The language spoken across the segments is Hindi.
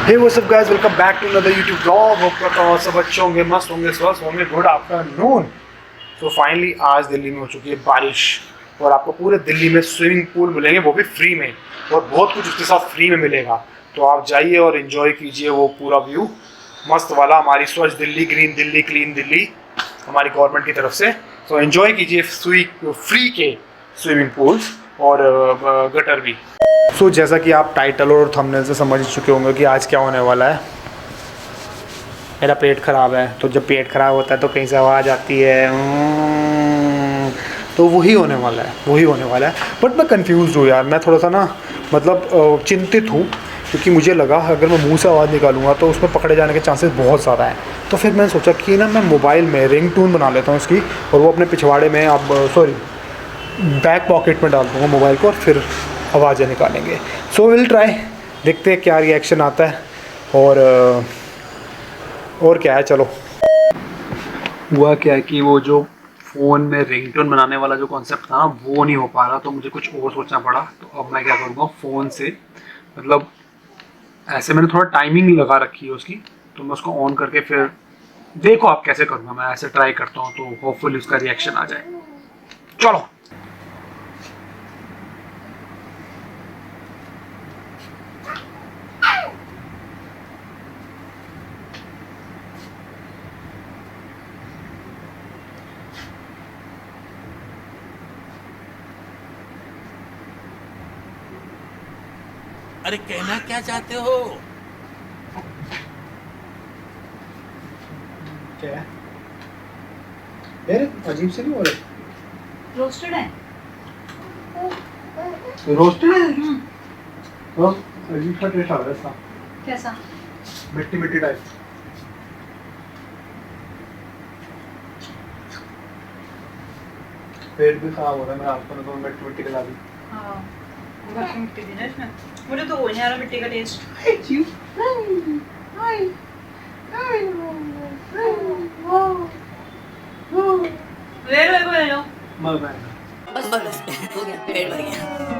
Hey what's up guys, welcome back to another YouTube blog. Hope करता हूँ सब अच्छे होंगे, मस्त होंगे, स्वस्थ होंगे। Good afternoon. सो फाइनली आज दिल्ली में हो चुकी है बारिश और आपको पूरे दिल्ली में स्विमिंग पूल मिलेंगे, वो भी फ्री में, और बहुत कुछ उसके साथ फ्री में मिलेगा। तो आप जाइए और इन्जॉय कीजिए वो पूरा व्यू मस्त वाला, हमारी स्वच्छ दिल्ली, ग्रीन दिल्ली, क्लीन दिल्ली हमारी गवर्नमेंट की तरफ से। तो एंजॉय कीजिए फ्री के स्विमिंग पूल्स और गटर भी। सो जैसा कि आप टाइटल और थंबनेल से समझ चुके होंगे कि आज क्या होने वाला है। मेरा पेट ख़राब है, तो जब पेट ख़राब होता है तो कहीं से आवाज़ आती है, तो वही होने वाला है, वही होने वाला है। बट मैं कंफ्यूज हूँ यार, मैं थोड़ा सा ना मतलब चिंतित हूँ, क्योंकि मुझे लगा अगर मैं मुंह से आवाज़ निकालूंगा तो उसमें पकड़े जाने के चांसेस बहुत ज़्यादा हैं। तो फिर मैंने सोचा कि ना मैं मोबाइल में रिंगटोन बना लेता हूँ उसकी, और वो अपने पिछवाड़े में बैक पॉकेट में डाल दूँगा मोबाइल को, और फिर आवाज़ें निकालेंगे। सो विल ट्राई, देखते हैं क्या रिएक्शन आता है। और क्या है, चलो। हुआ क्या है कि वो जो फ़ोन में रिंगटोन बनाने वाला जो कॉन्सेप्ट था ना, वो नहीं हो पा रहा, तो मुझे कुछ और सोचना पड़ा। तो अब मैं क्या करूँगा, फ़ोन से मतलब ऐसे मैंने थोड़ा टाइमिंग लगा रखी है उसकी, तो मैं उसको ऑन करके फिर देखो आप कैसे करूँगा। मैं ऐसे ट्राई करता हूँ तो होपफुली उसका रिएक्शन आ जाए। चलो। अरे कहना क्या चाहते हो? क्या है यार, अजीब से नहीं हो रहे? रोस्टेड है। रोस्टेड है। अजीब सा टेस्ट आ रहा है इसका, कैसा? मिट्टी मिट्टी टाइप। पेट भी खराब हो रहा है मेरा, आपको तो मिट्टी मिट्टी खिला दी। हाँ, घर की मिट्टी थी ना इसमें। मुझे तो वो नहीं आ रहा मिट्टी का टेस्ट। ले लो। बस बस हो गया, पेट भर गया।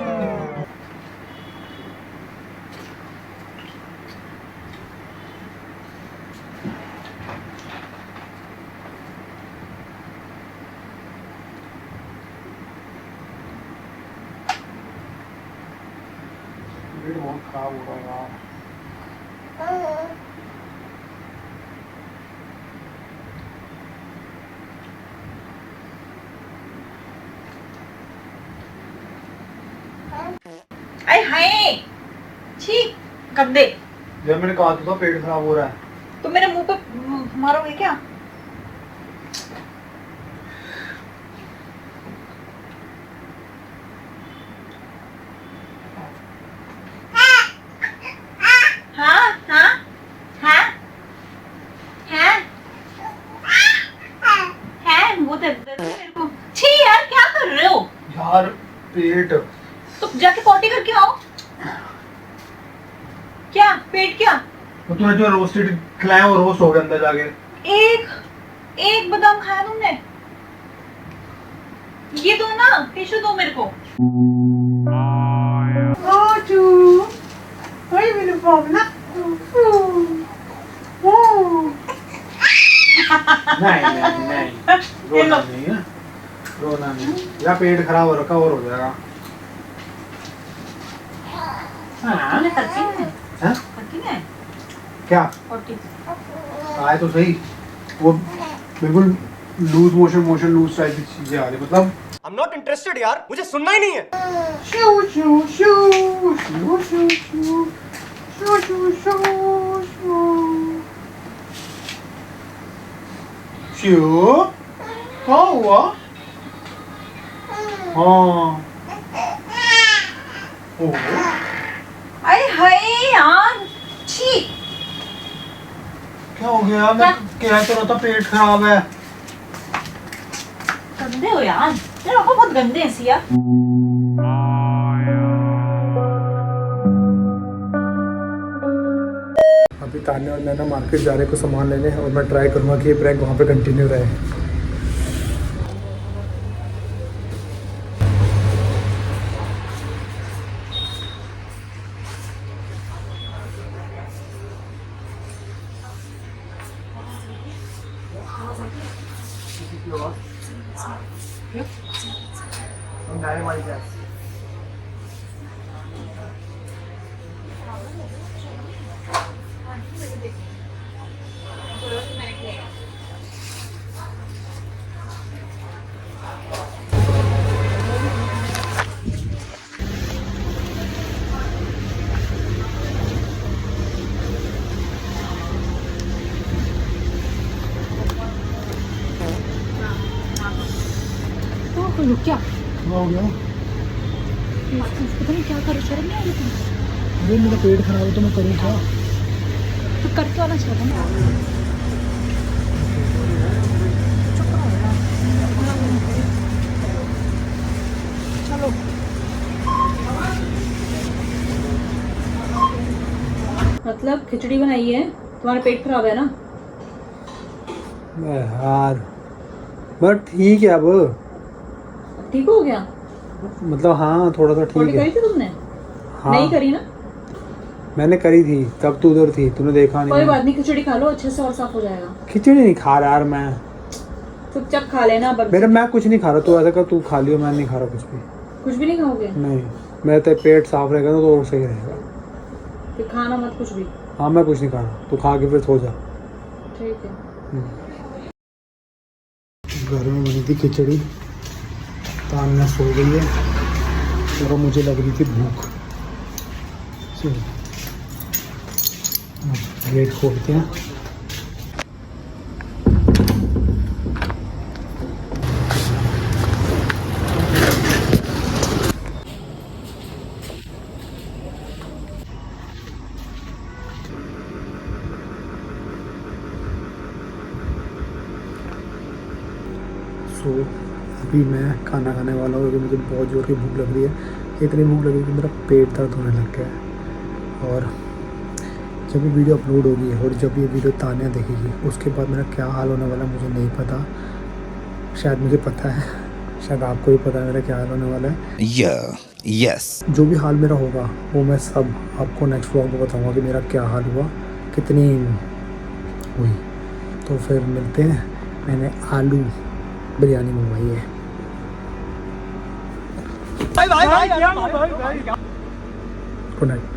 पेट बहुत खराब हो रहा है यार। अरे हाय, छी, गंदे। यार मैंने कहा था पेट खराब हो रहा है। तुम मेरे मुंह पे मारोगे क्या? हाँ हाँ हाँ हाँ, वो दे दे मेरे को। छी यार, क्या कर रहे हो? यार पेट, तो जाके पॉटी करके आओ। क्या पेट क्या? तो तूने जो रोस्टेड खिलाया वो रोस्ट हो गया अंदर जाके। एक बादाम खाया तुमने? ये दो ना, टिश्यू दो मेरे को। नहीं रोना नहीं है, रोना नहीं। या पेट खराब हो रखा और हो जाएगा। तुमने करती है? हैं? करती है? क्या पॉटी। आए तो सही, वो बिल्कुल लूज टाइप की चीजें आ रही, मतलब I'm not interested यार, मुझे सुनना ही नहीं है। शू शू शू शू शू शू शू शू शू शू शू। क्या हुआ? हाँ ओह, अरे हाय यार, छी। क्या हो गया? मैं कह तो रहा था पेट खराब है। गंदे हो यार, मेरे पापा बहुत गंदे हैं सिया। अभी तान्या और नैना मार्केट जा रहे को सामान लेने, और मैं ट्राई करूँगा कि ये प्रैंक वहाँ पे कंटिन्यू रहे। रुक क्या हो गया? पता नहीं क्या करो, शर्म नहीं आ रही तुम्हें? अरे मेरा पेट खराब है तो मैं करूँ क्या? तो करके वाला शर्म ना। चलो मतलब खिचड़ी बनाई है, तुम्हारा पेट खराब है ना? यार बट ठीक है अब, ठीक हो गया? मतलब हाँ थोड़ा सा रोटी ठीक है। करी थी तुमने? हाँ नहीं करी ना? मैंने करी थी, तब तू उधर थी, तूने देखा नहीं। कोई बात नहीं, खिचड़ी खा लो, अच्छे से और साफ हो जाएगा। खिचड़ी नहीं खा रहा यार मैं। चुपचाप खा लेना। मेरा मैं कुछ नहीं खा रहा, तू ऐसा कर, तू खा लियो, मैं नहीं खा रहा कुछ भी। कुछ भी नहीं खाओगे? नहीं, मेरा तो पेट साफ रहेगा ना तो और सही रहेगा। फिर खाना मत कुछ भी। हाँ मैं कुछ नहीं खा रहा, तू खा के फिर सो जा। ठीक है। घर में बनी थी खिचड़ी, तान्या सो गई है और मुझे लग रही थी भूख। गेट खोलते हैं। सो अभी मैं खाना खाने वाला हूँ क्योंकि मुझे बहुत ज़ोर की भूख लग रही है। इतनी भूख लग रही है कि मेरा पेट दर्द होने लग गया है। और जब ये वीडियो अपलोड होगी और जब ये वीडियो तान्या देखेगी उसके बाद मेरा क्या हाल होने वाला मुझे नहीं पता। शायद मुझे पता है, शायद आपको भी पता है मेरा क्या हाल होने वाला है। यस जो भी हाल मेरा होगा वो मैं सब आपको नेक्स्ट व्लॉग में बताऊंगा कि मेरा क्या हाल हुआ, कितनी हुई। तो फिर मिलते हैं। मैंने आलू बिरयानी मंगवाई है। Good night.